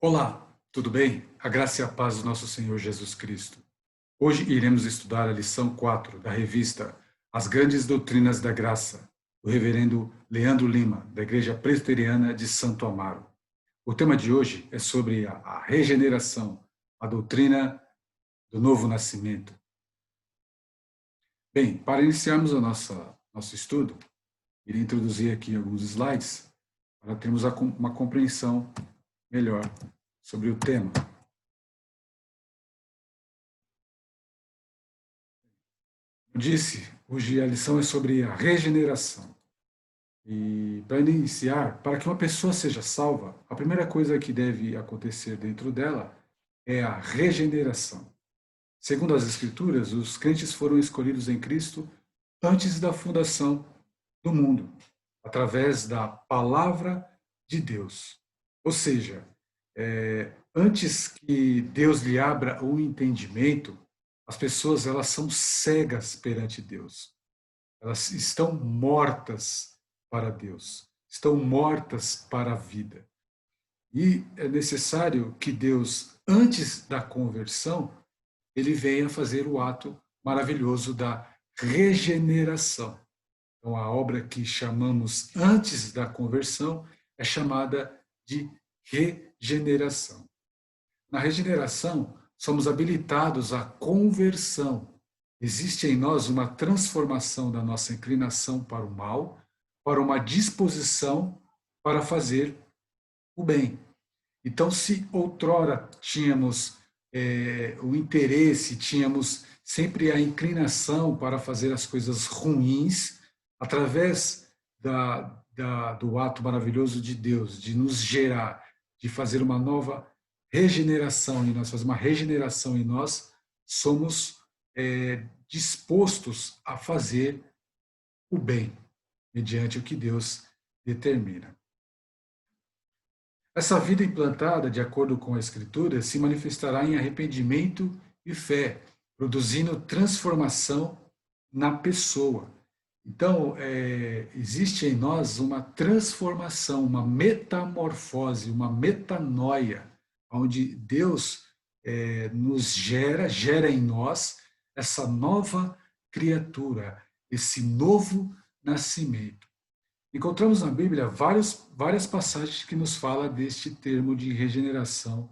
Olá, tudo bem? A graça e a paz do nosso Senhor Jesus Cristo. Hoje iremos estudar a lição 4 da revista As Grandes Doutrinas da Graça, do reverendo Leandro Lima, da Igreja Presbiteriana de Santo Amaro. O tema de hoje é sobre a regeneração, a doutrina do novo nascimento. Bem, para iniciarmos o nosso estudo, irei introduzir aqui alguns slides para termos uma compreensão melhor sobre o tema. Eu disse, hoje a lição é sobre a regeneração. E para iniciar, para que uma pessoa seja salva, a primeira coisa que deve acontecer dentro dela é a regeneração. Segundo as Escrituras, os crentes foram escolhidos em Cristo antes da fundação do mundo, através da palavra de Deus. Ou seja, antes que Deus lhe abra o entendimento, as pessoas elas são cegas perante Deus. Elas estão mortas para Deus, estão mortas para a vida. E é necessário que Deus, antes da conversão, ele venha fazer o ato maravilhoso da regeneração. Então, a obra que chamamos antes da conversão é chamada de regeneração. Na regeneração, somos habilitados à conversão. Existe em nós uma transformação da nossa inclinação para o mal, para uma disposição para fazer o bem. Então, se outrora tínhamos o interesse, tínhamos sempre a inclinação para fazer as coisas ruins, através do ato maravilhoso de Deus, de nos gerar, de fazer uma nova regeneração em nós, fazer uma regeneração em nós, somos dispostos a fazer o bem, mediante o que Deus determina. Essa vida implantada, de acordo com a Escritura, se manifestará em arrependimento e fé, produzindo transformação na pessoa. Então, existe em nós uma transformação, uma metamorfose, uma metanoia, onde Deus nos gera em nós essa nova criatura, esse novo nascimento. Encontramos na Bíblia várias passagens que nos falam deste termo de regeneração,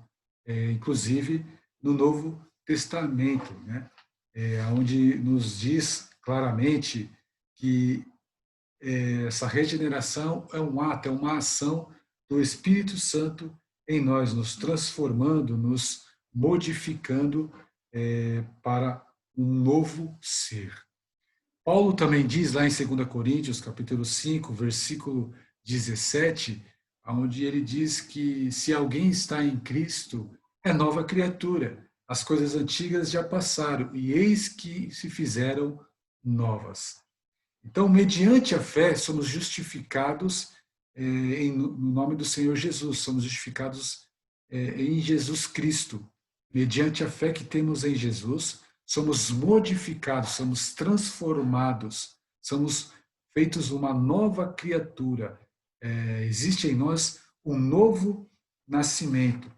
inclusive no Novo Testamento, né? Onde nos diz claramente que essa regeneração é um ato, é uma ação do Espírito Santo em nós, nos transformando, nos modificando para um novo ser. Paulo também diz lá em 2 Coríntios, capítulo 5, versículo 17, onde ele diz que se alguém está em Cristo, é nova criatura. As coisas antigas já passaram e eis que se fizeram novas. Então, mediante a fé, somos justificados no nome do Senhor Jesus, somos justificados em Jesus Cristo. Mediante a fé que temos em Jesus, somos modificados, somos transformados, somos feitos uma nova criatura. Existe em nós um novo nascimento.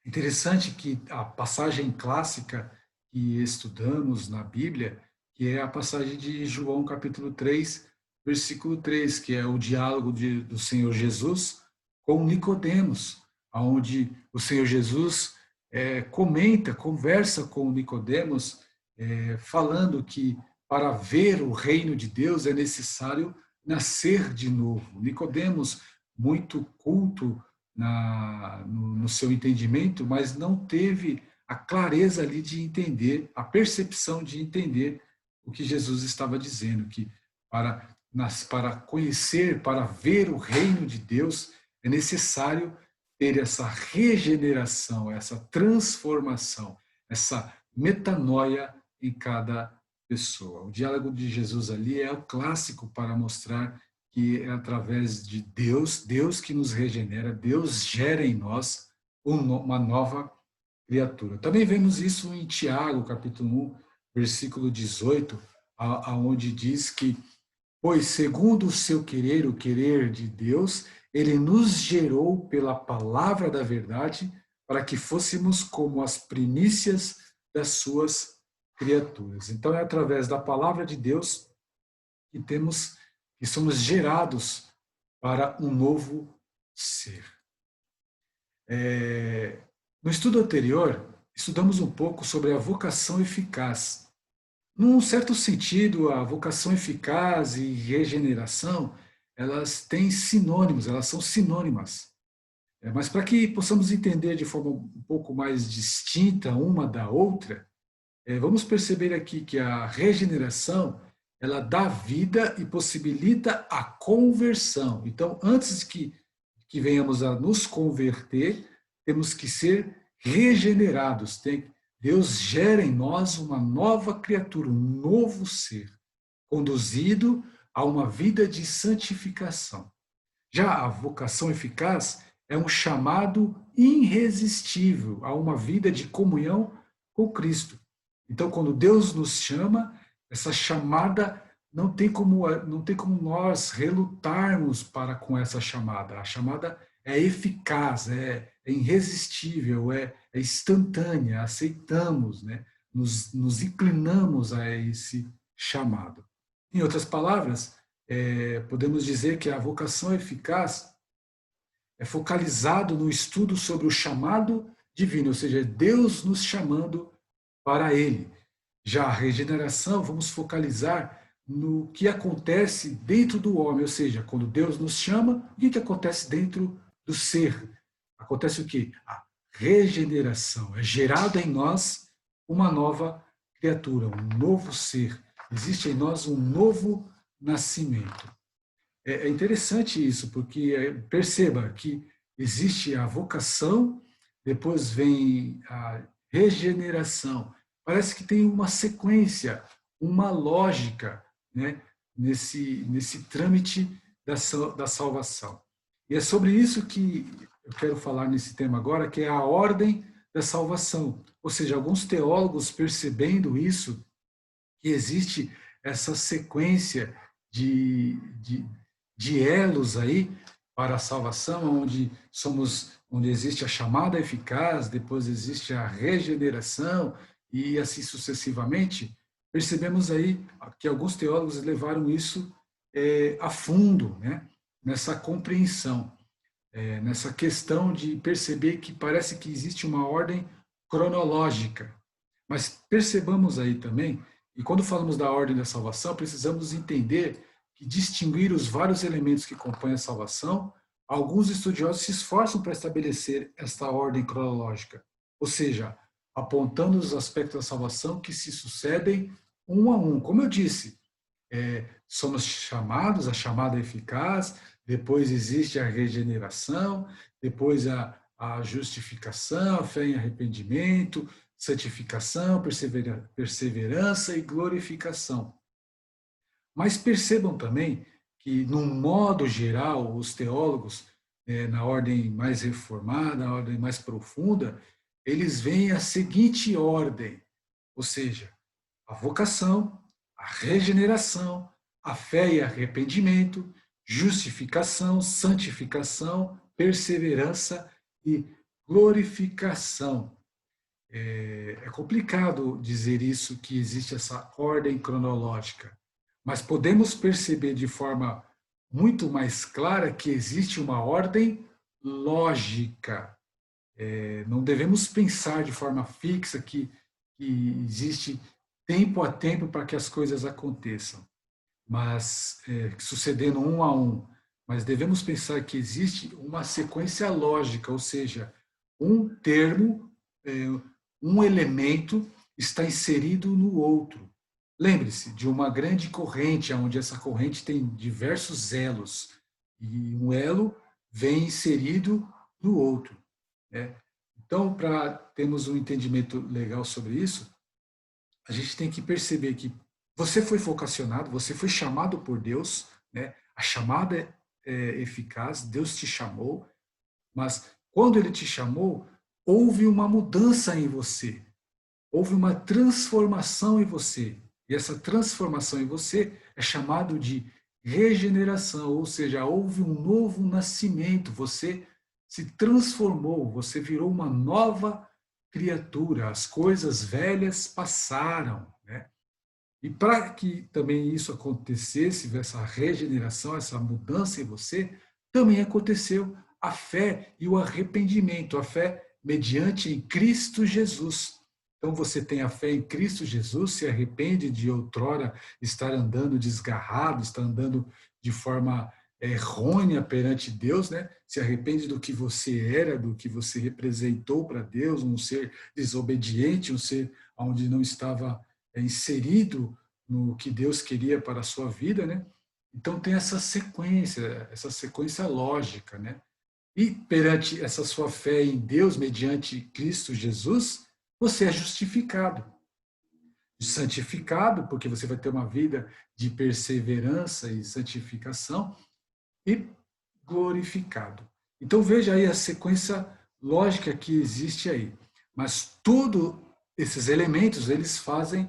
Interessante que a passagem clássica que estudamos na Bíblia, que é a passagem de João capítulo 3, versículo 3, que é o diálogo do Senhor Jesus com Nicodemos, onde o Senhor Jesus conversa com Nicodemos, falando que para ver o reino de Deus é necessário nascer de novo. Nicodemos, muito culto no seu entendimento, mas não teve a clareza ali de entender, a percepção de entender o que Jesus estava dizendo, que para conhecer, para ver o reino de Deus, é necessário ter essa regeneração, essa transformação, essa metanoia em cada pessoa. O diálogo de Jesus ali é o clássico para mostrar que é através de Deus que nos regenera, Deus gera em nós uma nova criatura. Também vemos isso em Tiago, capítulo 1, versículo 18, aonde diz que, pois segundo o seu querer, o querer de Deus, ele nos gerou pela palavra da verdade para que fôssemos como as primícias das suas criaturas. Então é através da palavra de Deus que somos gerados para um novo ser. No estudo anterior, estudamos um pouco sobre a vocação eficaz. Num certo sentido, a vocação eficaz e regeneração, elas têm sinônimos, elas são sinônimas. Mas para que possamos entender de forma um pouco mais distinta uma da outra, vamos perceber aqui que a regeneração, ela dá vida e possibilita a conversão. Então, antes que venhamos a nos converter, temos que ser regenerados. Deus gera em nós uma nova criatura, um novo ser, conduzido a uma vida de santificação. Já a vocação eficaz é um chamado irresistível a uma vida de comunhão com Cristo. Então, quando Deus nos chama, essa chamada não tem como nós relutarmos para com essa chamada. A chamada é eficaz, é irresistível, é instantânea, aceitamos, né? Nos inclinamos a esse chamado. Em outras palavras, podemos dizer que a vocação eficaz é focalizado no estudo sobre o chamado divino, ou seja, Deus nos chamando para Ele. Já a regeneração, vamos focalizar no que acontece dentro do homem, ou seja, quando Deus nos chama, o que acontece dentro do ser? Acontece o quê? A regeneração. É gerado em nós uma nova criatura, um novo ser. Existe em nós um novo nascimento. É interessante isso, porque perceba que existe a vocação, depois vem a regeneração. Parece que tem uma sequência, uma lógica, né, nesse trâmite da salvação. E é sobre isso que eu quero falar nesse tema agora, que é a ordem da salvação. Ou seja, alguns teólogos percebendo isso, que existe essa sequência de elos aí para a salvação, onde existe a chamada eficaz, depois existe a regeneração e assim sucessivamente, percebemos aí que alguns teólogos levaram isso a fundo, né? Nessa compreensão, nessa questão de perceber que parece que existe uma ordem cronológica. Mas percebamos aí também, e quando falamos da ordem da salvação, precisamos entender que distinguir os vários elementos que compõem a salvação, alguns estudiosos se esforçam para estabelecer esta ordem cronológica, ou seja, apontando os aspectos da salvação que se sucedem um a um. Como eu disse, somos chamados, a chamada eficaz, depois existe a regeneração, depois a justificação, a fé em arrependimento, santificação, perseverança e glorificação. Mas percebam também que, num modo geral, os teólogos, na ordem mais reformada, na ordem mais profunda, eles veem a seguinte ordem, ou seja, a vocação, a regeneração, a fé e arrependimento, justificação, santificação, perseverança e glorificação. É complicado dizer isso, que existe essa ordem cronológica, mas podemos perceber de forma muito mais clara que existe uma ordem lógica. Não devemos pensar de forma fixa que existe tempo a tempo para que as coisas aconteçam, mas sucedendo um a um. Mas devemos pensar que existe uma sequência lógica, ou seja, um termo, um elemento está inserido no outro. Lembre-se de uma grande corrente, onde essa corrente tem diversos elos, e um elo vem inserido no outro. Então, para termos um entendimento legal sobre isso, a gente tem que perceber que você foi vocacionado, você foi chamado por Deus, né? A chamada é eficaz, Deus te chamou, mas quando Ele te chamou, houve uma mudança em você, houve uma transformação em você. E essa transformação em você é chamado de regeneração, ou seja, houve um novo nascimento, você se transformou, você virou uma nova criatura, as coisas velhas passaram, né? E para que também isso acontecesse, essa regeneração, essa mudança em você, também aconteceu a fé e o arrependimento, a fé mediante em Cristo Jesus. Então você tem a fé em Cristo Jesus, se arrepende de outrora estar andando desgarrado, estar andando de forma errônea perante Deus, né? Se arrepende do que você era, do que você representou para Deus, um ser desobediente, um ser onde não estava inserido no que Deus queria para a sua vida, né? Então tem essa sequência lógica, né? E perante essa sua fé em Deus, mediante Cristo Jesus, você é justificado. Santificado, porque você vai ter uma vida de perseverança e santificação, e glorificado. Então veja aí a sequência lógica que existe aí. Mas todos esses elementos, eles fazem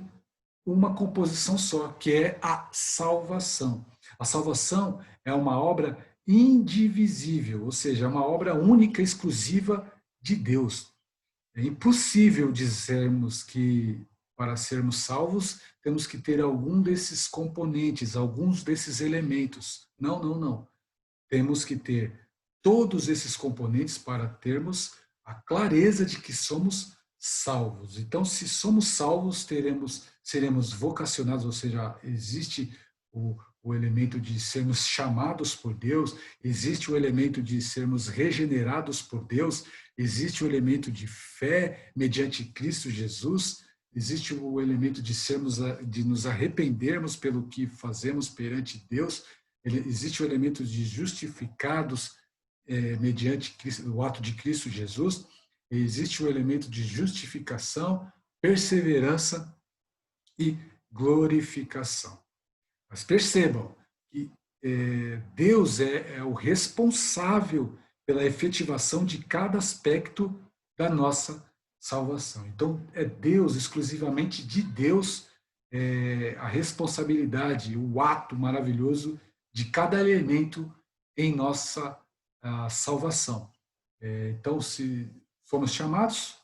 uma composição só, que é a salvação. A salvação é uma obra indivisível, ou seja, é uma obra única, exclusiva de Deus. É impossível dizermos que para sermos salvos temos que ter algum desses componentes, alguns desses elementos. Não, não, não. Temos que ter todos esses componentes para termos a clareza de que somos salvos. Então, se somos salvos, seremos vocacionados, ou seja, existe o elemento de sermos chamados por Deus, existe o elemento de sermos regenerados por Deus, existe o elemento de fé mediante Cristo Jesus, existe o elemento de nos arrependermos pelo que fazemos perante Deus, existe o elemento de justificados mediante o ato de Cristo Jesus, existe o elemento de justificação, perseverança e glorificação. Mas percebam que Deus é o responsável pela efetivação de cada aspecto da nossa salvação. Então, é Deus, exclusivamente de Deus, a responsabilidade, o ato maravilhoso de cada elemento em nossa salvação. Então, se fomos chamados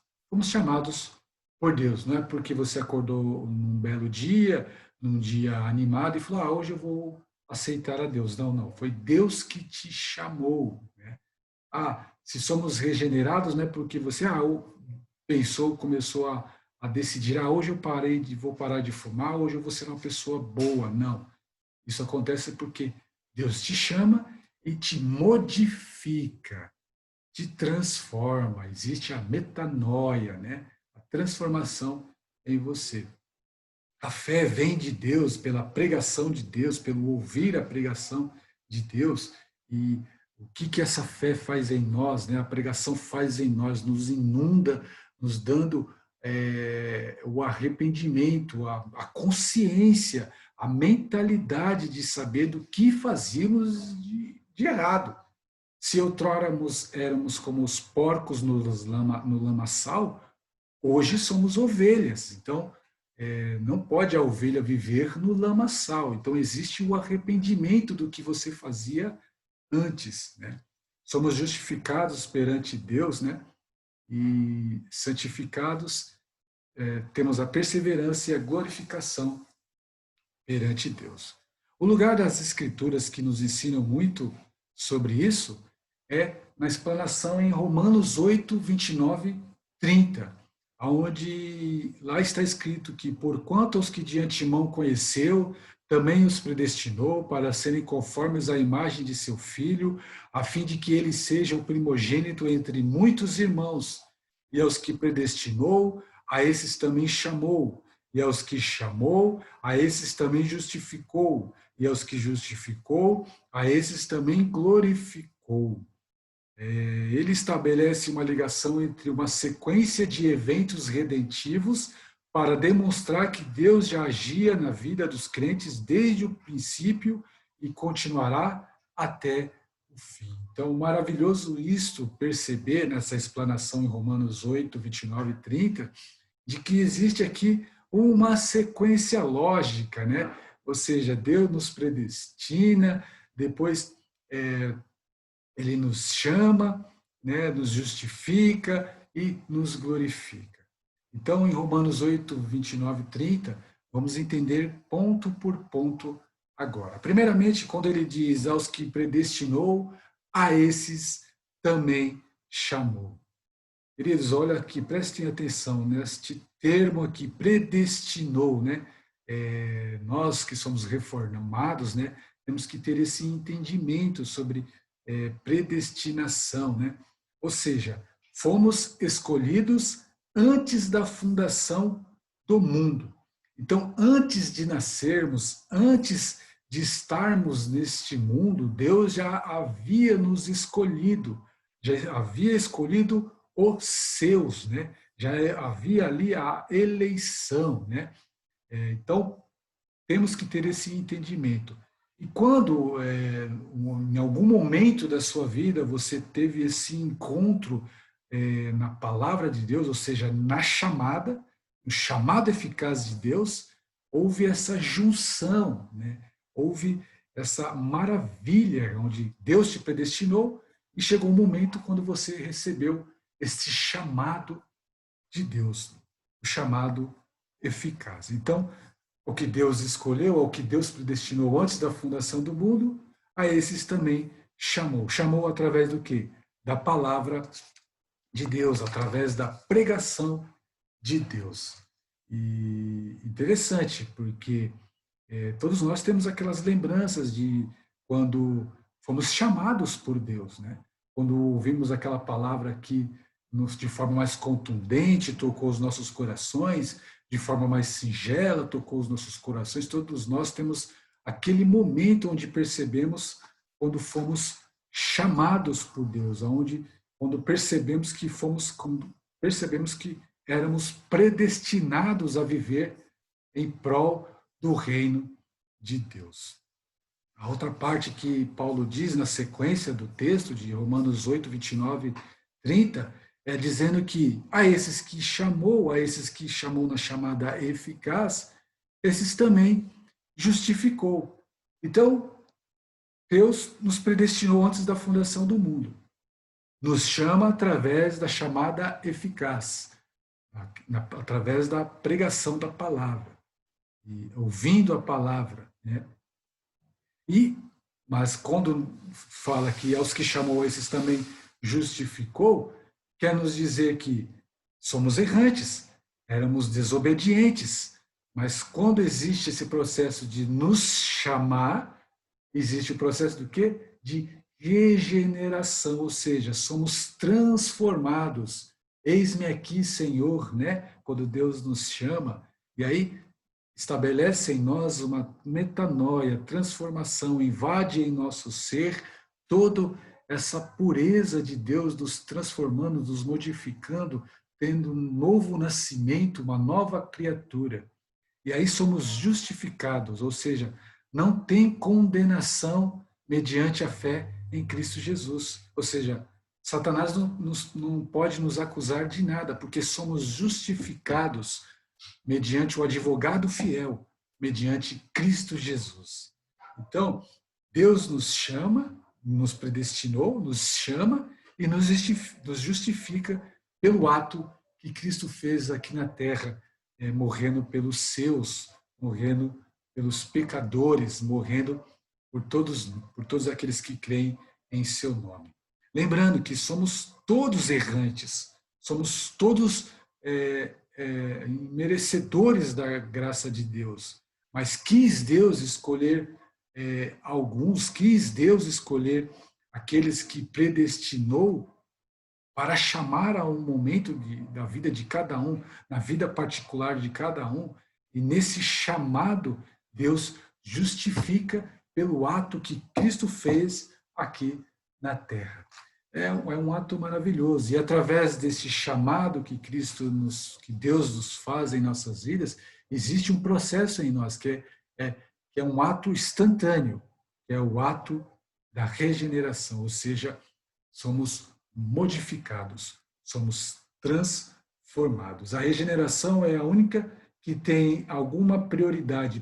por Deus. Não é porque você acordou num belo dia, num dia animado e falou, hoje eu vou aceitar a Deus. Não, não. Foi Deus que te chamou. Né? Se somos regenerados, não é porque você pensou, começou a decidir, hoje vou parar de fumar, hoje eu vou ser uma pessoa boa. Não. Isso acontece porque Deus te chama e te modifica, te transforma. Existe a metanoia, né? A transformação em você. A fé vem de Deus, pela pregação de Deus, pelo ouvir a pregação de Deus. E o que essa fé faz em nós, né? A pregação faz em nós, nos inunda, nos dando o arrependimento, a consciência, a mentalidade de saber do que fazíamos de errado. Se outrora éramos como os porcos no lamaçal, hoje somos ovelhas. Então, não pode a ovelha viver no lamaçal. Então, existe o arrependimento do que você fazia antes. Né? Somos justificados perante Deus, né? E santificados, temos a perseverança e a glorificação perante Deus. O lugar das Escrituras que nos ensinam muito sobre isso é na explanação em Romanos 8, 29, 30, onde lá está escrito que, porquanto os que de antemão conheceu, também os predestinou para serem conformes à imagem de seu Filho, a fim de que ele seja o primogênito entre muitos irmãos. E aos que predestinou, a esses também chamou. E aos que chamou, a esses também justificou. E aos que justificou, a esses também glorificou. Ele estabelece uma ligação entre uma sequência de eventos redentivos para demonstrar que Deus já agia na vida dos crentes desde o princípio e continuará até o fim. Então, maravilhoso isto perceber nessa explanação em Romanos 8, 29 e 30, de que existe aqui uma sequência lógica, né, Ou seja, Deus nos predestina, depois Ele nos chama, né, nos justifica e nos glorifica. Então, em Romanos 8, 29 e 30, vamos entender ponto por ponto agora. Primeiramente, quando ele diz aos que predestinou, a esses também chamou. Queridos, olha aqui, prestem atenção neste termo aqui, predestinou, né? Nós que somos reformados, né, temos que ter esse entendimento sobre predestinação, né? Ou seja, fomos escolhidos antes da fundação do mundo. Então, antes de nascermos, antes de estarmos neste mundo, Deus já havia nos escolhido, já havia escolhido os seus, né? Já havia ali a eleição, né? Então, temos que ter esse entendimento. E quando, em algum momento da sua vida, você teve esse encontro na palavra de Deus, ou seja, na chamada, no chamado eficaz de Deus, houve essa junção, né? Houve essa maravilha, onde Deus te predestinou e chegou um momento quando você recebeu esse chamado de Deus, o chamado eficaz. Então, o que Deus escolheu, o que Deus predestinou antes da fundação do mundo, a esses também chamou. Chamou através do quê? Da palavra de Deus, através da pregação de Deus. E interessante, porque todos nós temos aquelas lembranças de quando fomos chamados por Deus, né? Quando ouvimos aquela palavra que de forma mais contundente tocou os nossos corações, de forma mais singela tocou os nossos corações. Todos nós temos aquele momento onde percebemos quando fomos chamados por Deus, quando percebemos que éramos predestinados a viver em prol do reino de Deus. A outra parte que Paulo diz na sequência do texto de Romanos 8, 29 e 30, é dizendo que a esses que chamou na chamada eficaz, esses também justificou. Então, Deus nos predestinou antes da fundação do mundo. Nos chama através da chamada eficaz, através da pregação da palavra, e ouvindo a palavra, né? Mas quando fala que aos que chamou esses também justificou, quer nos dizer que somos errantes, éramos desobedientes, mas quando existe esse processo de nos chamar, existe o processo do quê? De regeneração, ou seja, somos transformados. Eis-me aqui, Senhor, né? Quando Deus nos chama, e aí estabelece em nós uma metanoia, transformação, invade em nosso ser toda essa pureza de Deus nos transformando, nos modificando, tendo um novo nascimento, uma nova criatura. E aí somos justificados, ou seja, não tem condenação mediante a fé em Cristo Jesus. Ou seja, Satanás não pode nos acusar de nada, porque somos justificados mediante o advogado fiel, mediante Cristo Jesus. Então, Deus nos chama, nos predestinou, nos chama e nos justifica pelo ato que Cristo fez aqui na terra, morrendo pelos seus, morrendo pelos pecadores, morrendo por todos aqueles que creem em seu nome. Lembrando que somos todos errantes, somos todos merecedores da graça de Deus, mas quis Deus escolher alguns, quis Deus escolher aqueles que predestinou para chamar a um momento da vida de cada um, na vida particular de cada um, e nesse chamado Deus justifica pelo ato que Cristo fez aqui na terra. É um ato maravilhoso. E através desse chamado que Deus nos faz em nossas vidas, existe um processo em nós que é um ato instantâneo, que é o ato da regeneração, ou seja, somos modificados, somos transformados. A regeneração é a única que tem alguma prioridade,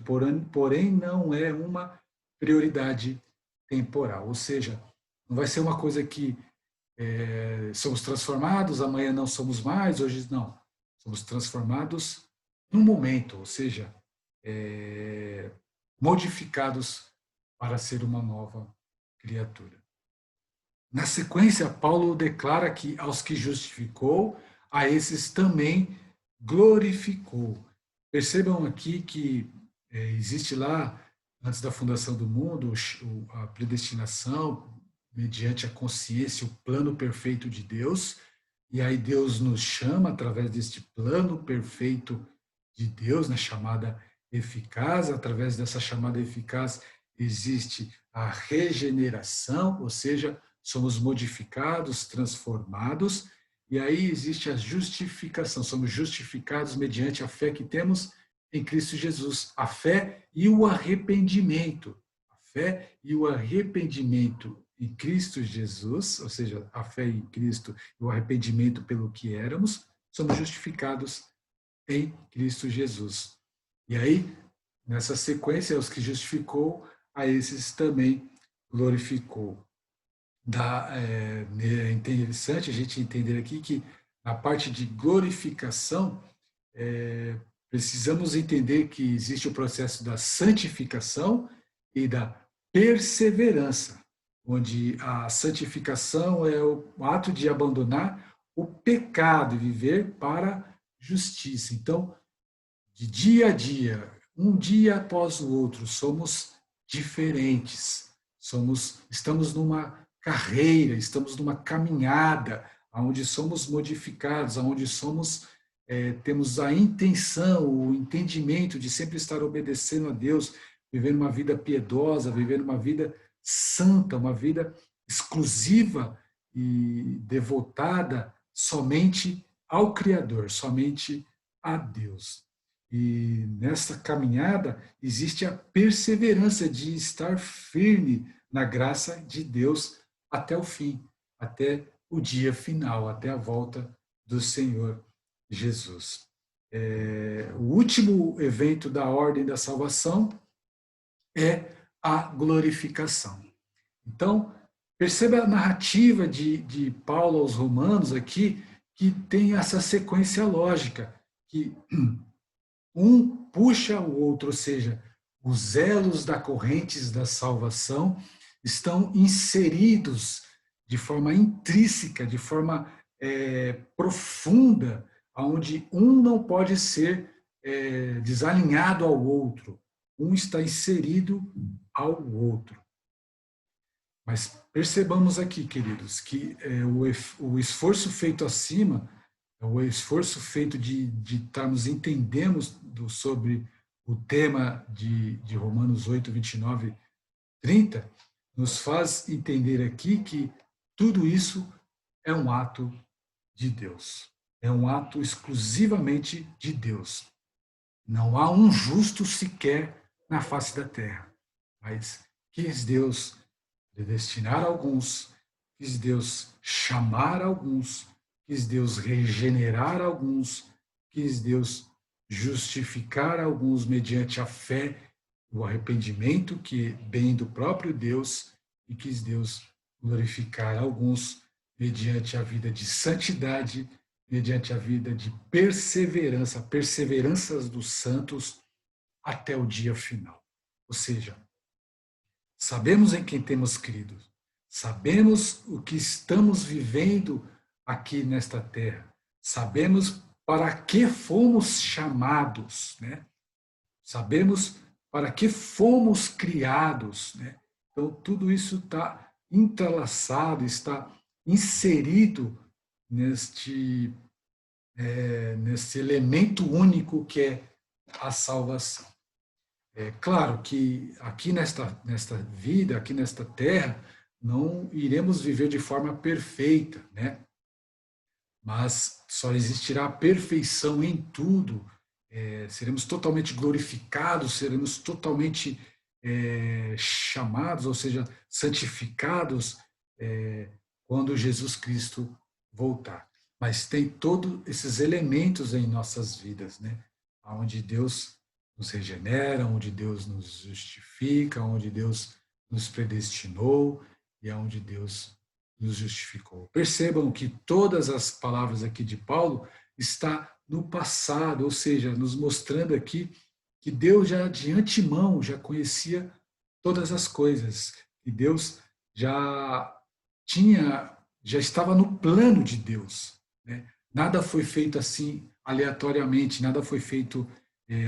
porém não é uma prioridade temporal. Ou seja, não vai ser uma coisa que somos transformados, amanhã não somos mais, hoje não. Somos transformados no momento, ou seja, modificados para ser uma nova criatura. Na sequência, Paulo declara que aos que justificou, a esses também glorificou. Percebam aqui que existe lá, antes da fundação do mundo, a predestinação, mediante a consciência, o plano perfeito de Deus, e aí Deus nos chama através deste plano perfeito de Deus, na chamada eficaz. Através dessa chamada eficaz existe a regeneração, ou seja, somos modificados, transformados, e aí existe a justificação, somos justificados mediante a fé que temos em Cristo Jesus, a fé e o arrependimento. A fé e o arrependimento em Cristo Jesus, ou seja, a fé em Cristo e o arrependimento pelo que éramos, somos justificados em Cristo Jesus. E aí, nessa sequência, os que justificou, a esses também glorificou. É interessante a gente entender aqui que na parte de glorificação, precisamos entender que existe o processo da santificação e da perseverança, onde a santificação é o ato de abandonar o pecado e viver para a justiça. Então, de dia a dia, um dia após o outro, somos diferentes. Estamos numa carreira, estamos numa caminhada, onde somos modificados, onde temos a intenção, o entendimento de sempre estar obedecendo a Deus, vivendo uma vida piedosa, vivendo uma vida santa, uma vida exclusiva e devotada somente ao Criador, somente a Deus. E nessa caminhada existe a perseverança de estar firme na graça de Deus até o fim, até o dia final, até a volta do Senhor Jesus. O último evento da ordem da salvação é a glorificação. Então, perceba a narrativa de Paulo aos Romanos aqui, que tem essa sequência lógica, que um puxa o outro, ou seja, os elos da correntes da salvação estão inseridos de forma intrínseca, de forma profunda, onde um não pode ser desalinhado ao outro, um está inserido ao outro. Mas percebamos aqui, queridos, que o esforço feito acima, o esforço feito de estarmos entendendo sobre o tema de Romanos 8, 29, 30, nos faz entender aqui que tudo isso é um ato de Deus. É um ato exclusivamente de Deus. Não há um justo sequer na face da terra. Mas quis Deus predestinar alguns, quis Deus chamar alguns, quis Deus regenerar alguns, quis Deus justificar alguns mediante a fé, o arrependimento que vem do próprio Deus, e quis Deus glorificar alguns mediante a vida de santidade, mediante a vida de perseverança, perseveranças dos santos até o dia final. Ou seja, sabemos em quem temos crido, sabemos o que estamos vivendo aqui nesta terra, sabemos para que fomos chamados, né? Sabemos para que fomos criados, né? Então, tudo isso está entrelaçado, está inserido neste elemento único que é a salvação. É claro que aqui nesta vida, aqui nesta terra, não iremos viver de forma perfeita, né? Mas só existirá perfeição em tudo. Seremos totalmente glorificados, seremos totalmente chamados, ou seja, santificados quando Jesus Cristo voltar. Mas tem todos esses elementos em nossas vidas, né? onde Deus nos regenera, onde Deus nos justifica, onde Deus nos predestinou e aonde Deus nos justificou. Percebam que todas as palavras aqui de Paulo está no passado, ou seja, nos mostrando aqui que Deus já de antemão já conhecia todas as coisas, que Deus já estava no plano de Deus, né? Nada foi feito assim aleatoriamente, nada foi feito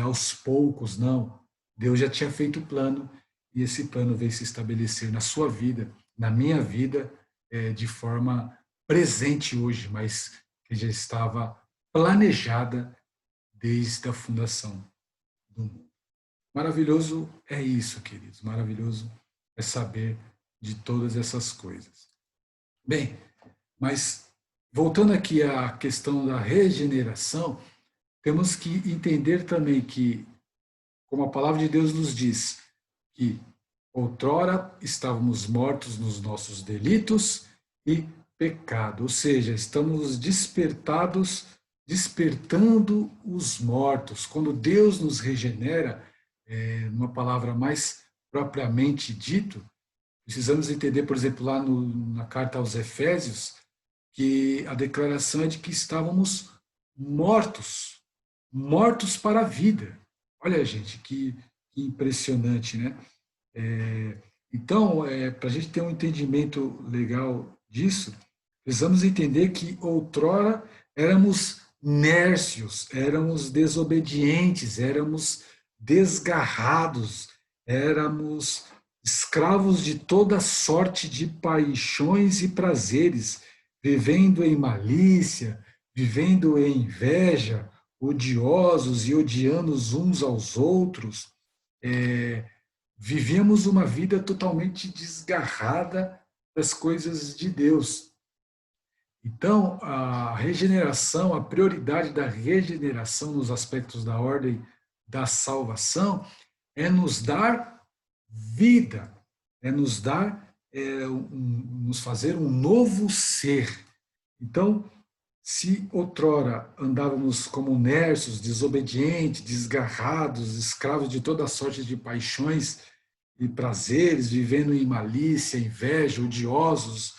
aos poucos, não. Deus já tinha feito o plano e esse plano veio se estabelecer na sua vida, na minha vida, de forma presente hoje, mas que já estava planejada desde a fundação do mundo. Maravilhoso é isso, queridos. Maravilhoso é saber de todas essas coisas. Bem, mas voltando aqui à questão da regeneração, temos que entender também que, como a palavra de Deus nos diz, que outrora estávamos mortos nos nossos delitos e pecado, ou seja, estamos despertando os mortos. Quando Deus nos regenera, numa palavra mais propriamente dito, precisamos entender, por exemplo, lá na carta aos Efésios, que a declaração é de que estávamos mortos, mortos para a vida. Olha, gente, que impressionante, né? Então, para a gente ter um entendimento legal disso, precisamos entender que outrora éramos nércios, éramos desobedientes, éramos desgarrados, éramos escravos de toda sorte de paixões e prazeres, vivendo em malícia, vivendo em inveja, odiosos e odiando uns aos outros. Vivíamos uma vida totalmente desgarrada das coisas de Deus. Então, a regeneração, a prioridade da regeneração nos aspectos da ordem da salvação é nos dar vida, é nos dar, nos fazer um novo ser. Então, se outrora andávamos como nércios, desobedientes, desgarrados, escravos de toda sorte de paixões e prazeres, vivendo em malícia, inveja, odiosos,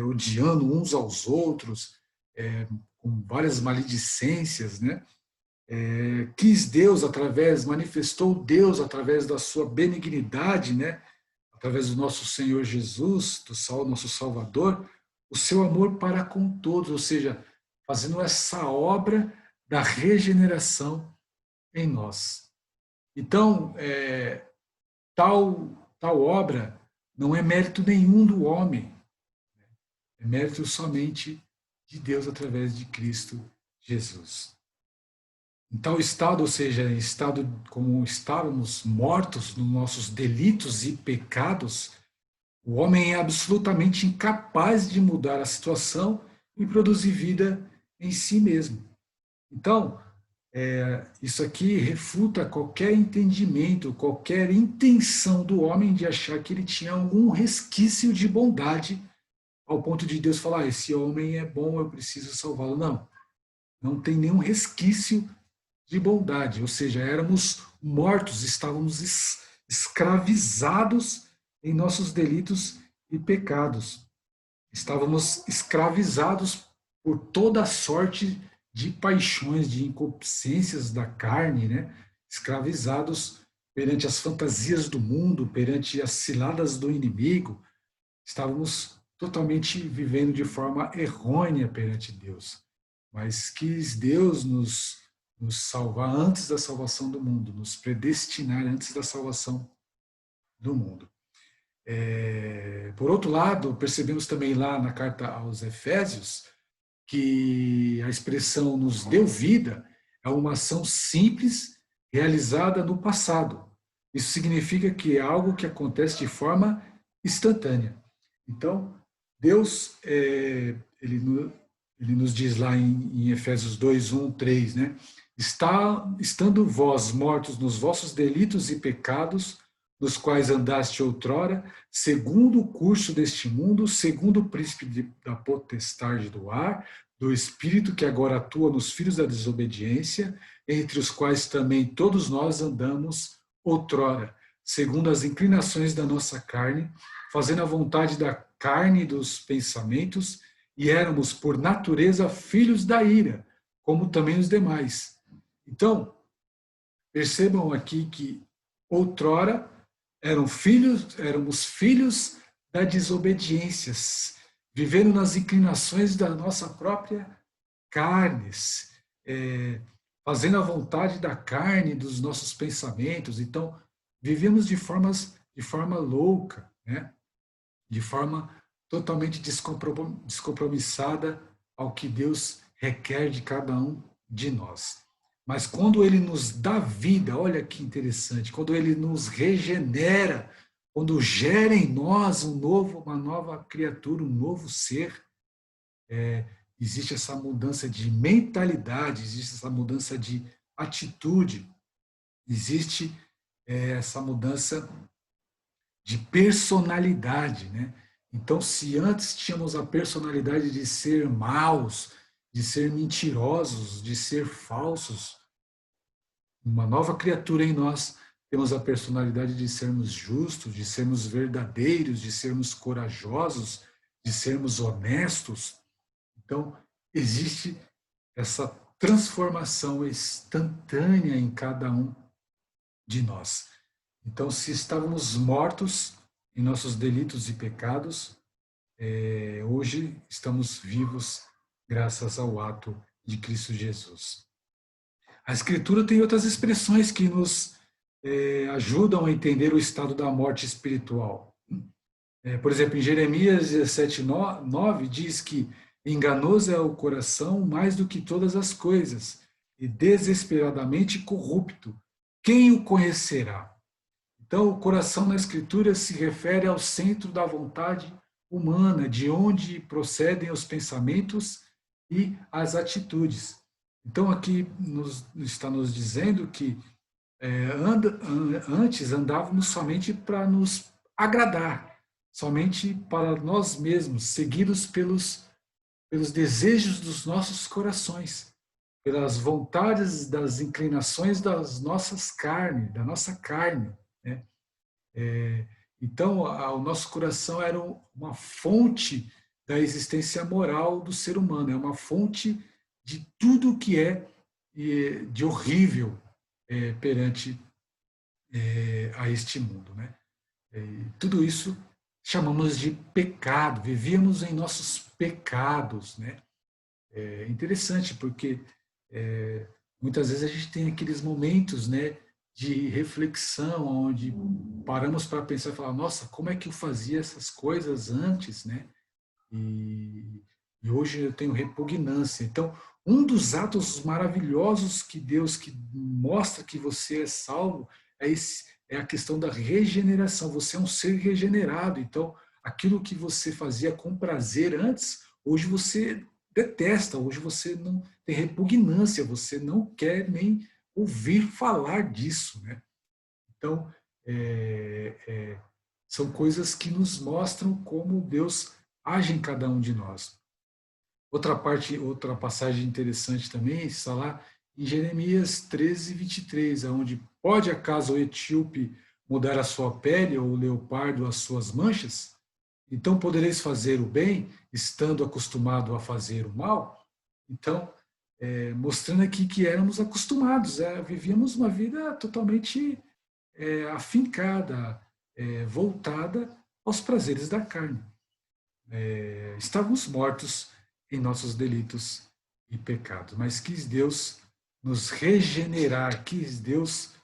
odiando uns aos outros, com várias maledicências, né? Manifestou Deus através da sua benignidade, né? Através do nosso Senhor Jesus, nosso Salvador, o seu amor para com todos, ou seja, fazendo essa obra da regeneração em nós. Então, tal obra não é mérito nenhum do homem, é mérito somente de Deus através de Cristo Jesus. Em tal estado, ou seja, em estado como estávamos mortos nos nossos delitos e pecados, o homem é absolutamente incapaz de mudar a situação e produzir vida em si mesmo. Então, isso aqui refuta qualquer entendimento, qualquer intenção do homem de achar que ele tinha algum resquício de bondade, ao ponto de Deus falar: esse homem é bom, eu preciso salvá-lo. Não, não tem nenhum resquício de bondade, ou seja, éramos mortos, estávamos escravizados em nossos delitos e pecados. Estávamos escravizados por toda sorte de paixões, de inconcupiscências da carne, né? Escravizados perante as fantasias do mundo, perante as ciladas do inimigo. Estávamos totalmente vivendo de forma errônea perante Deus. Mas quis Deus nos salvar antes da salvação do mundo, nos predestinar antes da salvação do mundo. Por outro lado, percebemos também lá na carta aos Efésios que a expressão nos deu vida é uma ação simples realizada no passado. Isso significa que é algo que acontece de forma instantânea. Então, Deus, ele nos diz lá em Efésios 2, 1, 3, né? Estando vós mortos nos vossos delitos e pecados, nos quais andaste outrora, segundo o curso deste mundo, segundo o príncipe da potestade do ar, do espírito que agora atua nos filhos da desobediência, entre os quais também todos nós andamos outrora, segundo as inclinações da nossa carne, fazendo a vontade da carne e dos pensamentos, e éramos, por natureza, filhos da ira, como também os demais. Então, percebam aqui que outrora éramos filhos da desobediência, vivendo nas inclinações da nossa própria carne, fazendo a vontade da carne, dos nossos pensamentos. Então, vivemos de forma louca, né? De forma totalmente descompromissada ao que Deus requer de cada um de nós. Mas quando Ele nos dá vida, olha que interessante, quando Ele nos regenera, quando gera em nós uma nova criatura, um novo ser, existe essa mudança de mentalidade, existe essa mudança de atitude, existe essa mudança de personalidade, né? Então, se antes tínhamos a personalidade de ser maus, de ser mentirosos, de ser falsos, uma nova criatura em nós, temos a personalidade de sermos justos, de sermos verdadeiros, de sermos corajosos, de sermos honestos. Então, existe essa transformação instantânea em cada um de nós. Então, se estávamos mortos em nossos delitos e pecados, hoje estamos vivos graças ao ato de Cristo Jesus. A Escritura tem outras expressões que nos ajudam a entender o estado da morte espiritual. Por exemplo, em Jeremias 17:9 diz que enganoso é o coração mais do que todas as coisas e desesperadamente corrupto. Quem o conhecerá? Então, o coração na Escritura se refere ao centro da vontade humana, de onde procedem os pensamentos e as atitudes. Então, aqui está nos dizendo que antes andávamos somente para nos agradar, somente para nós mesmos, seguidos pelos desejos dos nossos corações, pelas vontades, das inclinações das nossas carnes, da nossa carne, né? Então, o nosso coração era uma fonte da existência moral do ser humano, é uma fonte de tudo que é de horrível perante a este mundo, né? Tudo isso chamamos de pecado, vivíamos em nossos pecados, né? É interessante porque muitas vezes a gente tem aqueles momentos, né, de reflexão, onde paramos para pensar e falar, nossa, como é que eu fazia essas coisas antes, né? E hoje eu tenho repugnância. Então, um dos atos maravilhosos que Deus que mostra que você é salvo é a questão da regeneração. Você é um ser regenerado. Então, aquilo que você fazia com prazer antes, hoje você detesta, hoje você não tem repugnância, você não quer nem ouvir falar disso, né? Então, são coisas que nos mostram como Deus age em cada um de nós. Outra passagem interessante também está lá em Jeremias 13:23, onde pode acaso o etíope mudar a sua pele ou o leopardo as suas manchas? Então podereis fazer o bem, estando acostumado a fazer o mal? Então, mostrando aqui que éramos acostumados, vivíamos uma vida totalmente afincada, voltada aos prazeres da carne. Estávamos mortos em nossos delitos e pecados, mas quis Deus nos regenerar, quis Deus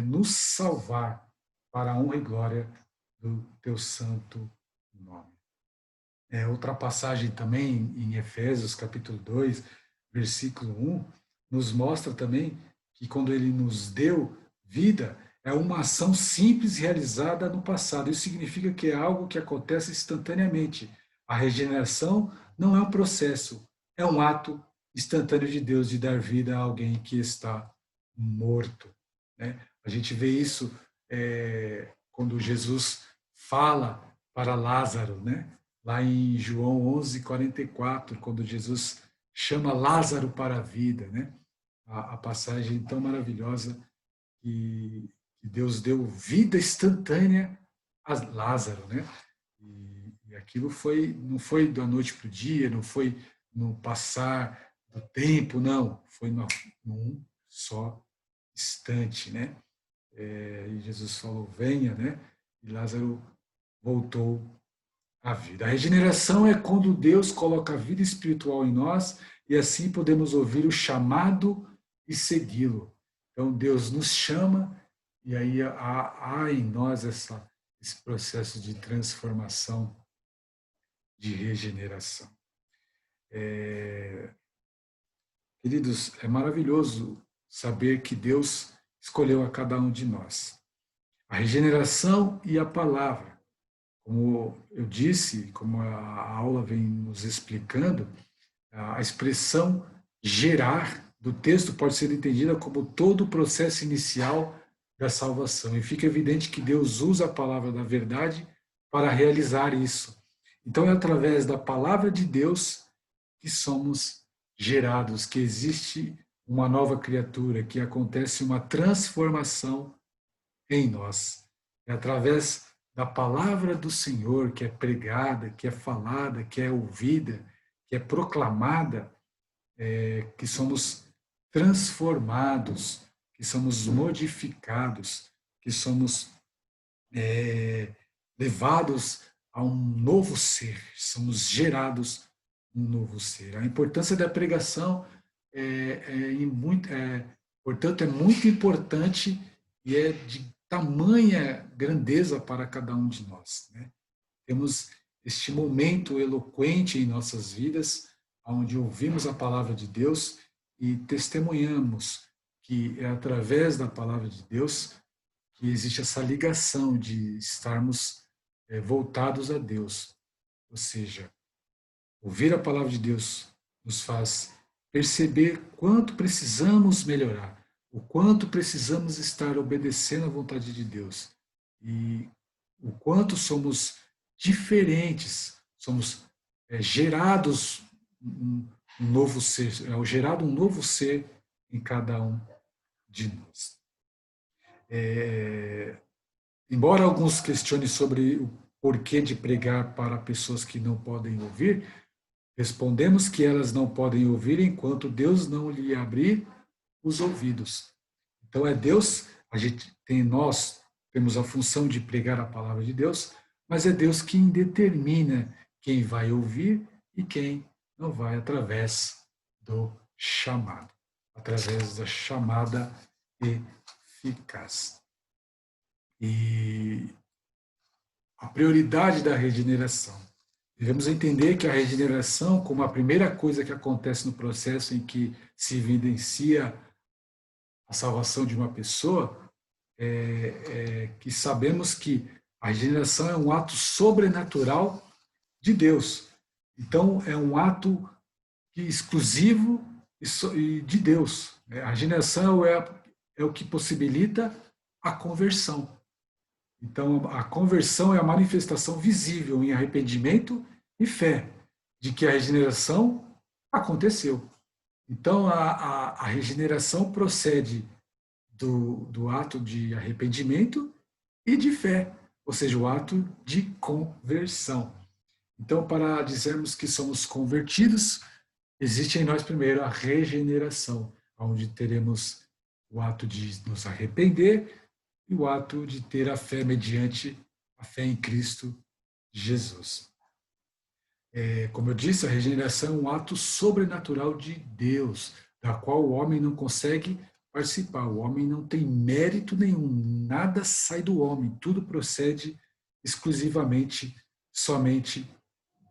nos salvar para a honra e glória do teu santo nome. Outra passagem também em Efésios capítulo 2, versículo 1, nos mostra também que quando ele nos deu vida, é uma ação simples realizada no passado. Isso significa que é algo que acontece instantaneamente. A regeneração não é um processo, é um ato instantâneo de Deus de dar vida a alguém que está morto, né? A gente vê isso quando Jesus fala para Lázaro, né? Lá em João 11:44, quando Jesus chama Lázaro para a vida, né? A passagem tão maravilhosa que Deus deu vida instantânea a Lázaro, né? E aquilo não foi da noite para o dia, não foi no passar do tempo, não, foi num só instante, né? E Jesus falou, venha, né? E Lázaro voltou à vida. A regeneração é quando Deus coloca a vida espiritual em nós e assim podemos ouvir o chamado e segui-lo. Então Deus nos chama e aí há em nós esse processo de transformação, de regeneração. Queridos, é maravilhoso saber que Deus escolheu a cada um de nós. A regeneração e a palavra. Como eu disse, como a aula vem nos explicando, a expressão gerar do texto pode ser entendida como todo o processo inicial da salvação. E fica evidente que Deus usa a palavra da verdade para realizar isso. Então é através da palavra de Deus que somos gerados, que existe uma nova criatura, que acontece uma transformação em nós. É através da palavra do Senhor que é pregada, que é falada, que é ouvida, que é proclamada, que somos transformados, que somos modificados, que somos levados a um novo ser, somos gerados um novo ser. A importância da pregação portanto, é muito importante e é de tamanha grandeza para cada um de nós, né? Temos este momento eloquente em nossas vidas, onde ouvimos a palavra de Deus e testemunhamos que é através da palavra de Deus que existe essa ligação de estarmos voltados a Deus. Ou seja, ouvir a palavra de Deus nos faz perceber quanto precisamos melhorar, o quanto precisamos estar obedecendo à vontade de Deus e o quanto somos diferentes, somos gerados um novo ser, gerado um novo ser em cada um de nós. Embora alguns questionem sobre o porquê de pregar para pessoas que não podem ouvir, respondemos que elas não podem ouvir enquanto Deus não lhe abrir os ouvidos. Então é Deus, nós temos a função de pregar a palavra de Deus, mas é Deus quem determina quem vai ouvir e quem não vai através do chamado, através da chamada eficaz. E a prioridade da regeneração. Devemos entender que a regeneração, como a primeira coisa que acontece no processo em que se evidencia a salvação de uma pessoa, que sabemos que a regeneração é um ato sobrenatural de Deus. Então, é um ato exclusivo de Deus. A regeneração é o que possibilita a conversão. Então, a conversão é a manifestação visível em arrependimento e fé de que a regeneração aconteceu. Então, a regeneração procede do ato de arrependimento e de fé, ou seja, o ato de conversão. Então, para dizermos que somos convertidos, existe em nós primeiro a regeneração, onde teremos o ato de nos arrepender e o ato de ter a fé mediante a fé em Cristo Jesus. Como eu disse, a regeneração é um ato sobrenatural de Deus, da qual o homem não consegue participar. O homem não tem mérito nenhum, nada sai do homem, tudo procede exclusivamente, somente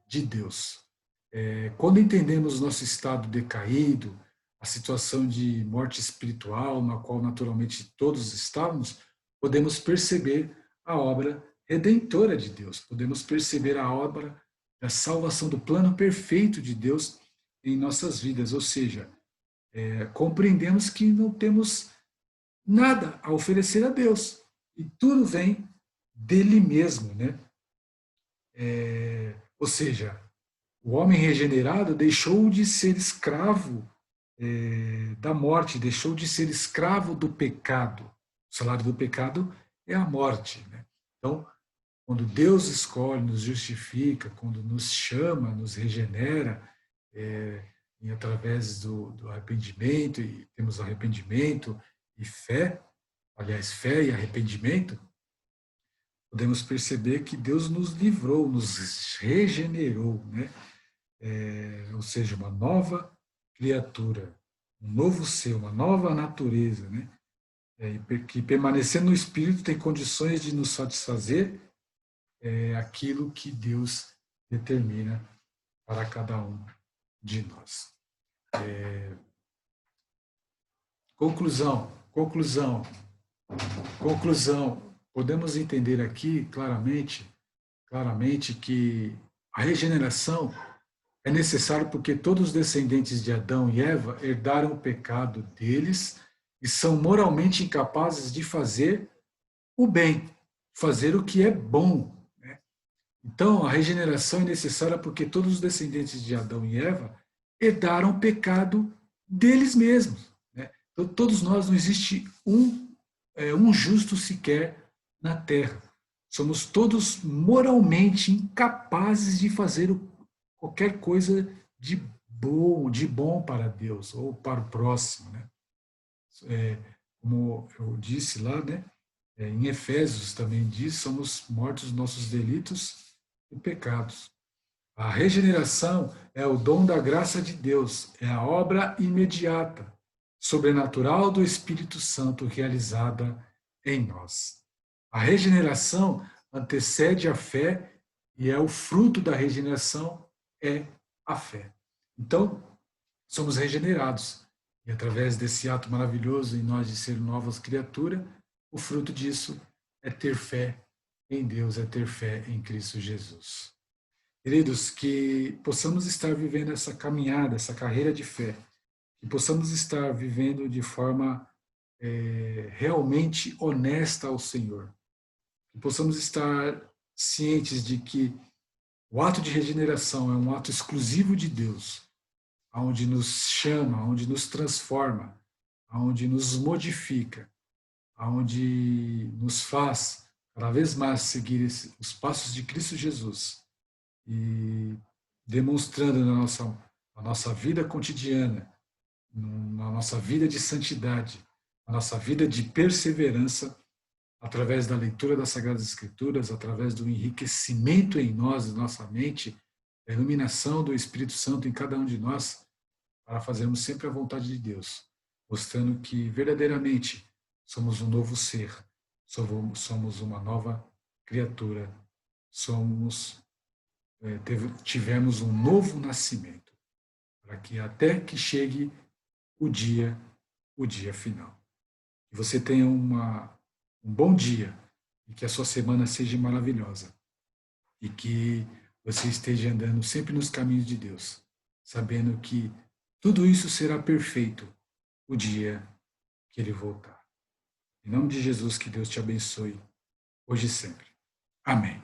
de Deus. Quando entendemos nosso estado decaído, a situação de morte espiritual, na qual naturalmente todos estávamos, podemos perceber a obra redentora de Deus, podemos perceber a obra da salvação, do plano perfeito de Deus em nossas vidas, ou seja, compreendemos que não temos nada a oferecer a Deus, e tudo vem dele mesmo, né? Ou seja, o homem regenerado deixou de ser escravo da morte, deixou de ser escravo do pecado. O salário do pecado é a morte, né? Então, quando Deus escolhe, nos justifica, quando nos chama, nos regenera, e através do arrependimento, e temos arrependimento e fé, aliás, fé e arrependimento, podemos perceber que Deus nos livrou, nos regenerou, né? Ou seja, uma nova criatura, um novo ser, uma nova natureza, né? Que permanecendo no Espírito tem condições de nos satisfazer aquilo que Deus determina para cada um de nós. Conclusão, conclusão, conclusão. Podemos entender aqui claramente que a regeneração é necessária porque todos os descendentes de Adão e Eva herdaram o pecado deles e são moralmente incapazes de fazer o bem, fazer o que é bom. Né? Então, a regeneração é necessária porque todos os descendentes de Adão e Eva herdaram o pecado deles mesmos. Né? Então, todos nós, não existe um justo sequer na terra. Somos todos moralmente incapazes de fazer qualquer coisa de bom para Deus ou para o próximo. Né? Como eu disse lá, né? Em Efésios também diz, somos mortos nos nossos delitos e pecados. A regeneração é o dom da graça de Deus, é a obra imediata, sobrenatural do Espírito Santo realizada em nós. A regeneração antecede a fé e é o fruto da regeneração é a fé. Então, somos regenerados e através desse ato maravilhoso em nós de ser novas criaturas, o fruto disso é ter fé em Deus, é ter fé em Cristo Jesus. Queridos, que possamos estar vivendo essa caminhada, essa carreira de fé, que possamos estar vivendo de forma realmente honesta ao Senhor, que possamos estar cientes de que o ato de regeneração é um ato exclusivo de Deus, onde nos chama, onde nos transforma, onde nos modifica, onde nos faz cada vez mais seguir os passos de Cristo Jesus e demonstrando na nossa vida cotidiana, na nossa vida de santidade, na nossa vida de perseverança, através da leitura das Sagradas Escrituras, através do enriquecimento em nós, na nossa mente, da iluminação do Espírito Santo em cada um de nós, para fazermos sempre a vontade de Deus, mostrando que verdadeiramente somos um novo ser, somos uma nova criatura, tivemos um novo nascimento, para que até que chegue o dia final. Que você tenha um bom dia e que a sua semana seja maravilhosa e que você esteja andando sempre nos caminhos de Deus, sabendo que tudo isso será perfeito o dia que Ele voltar. Em nome de Jesus, que Deus te abençoe, hoje e sempre. Amém.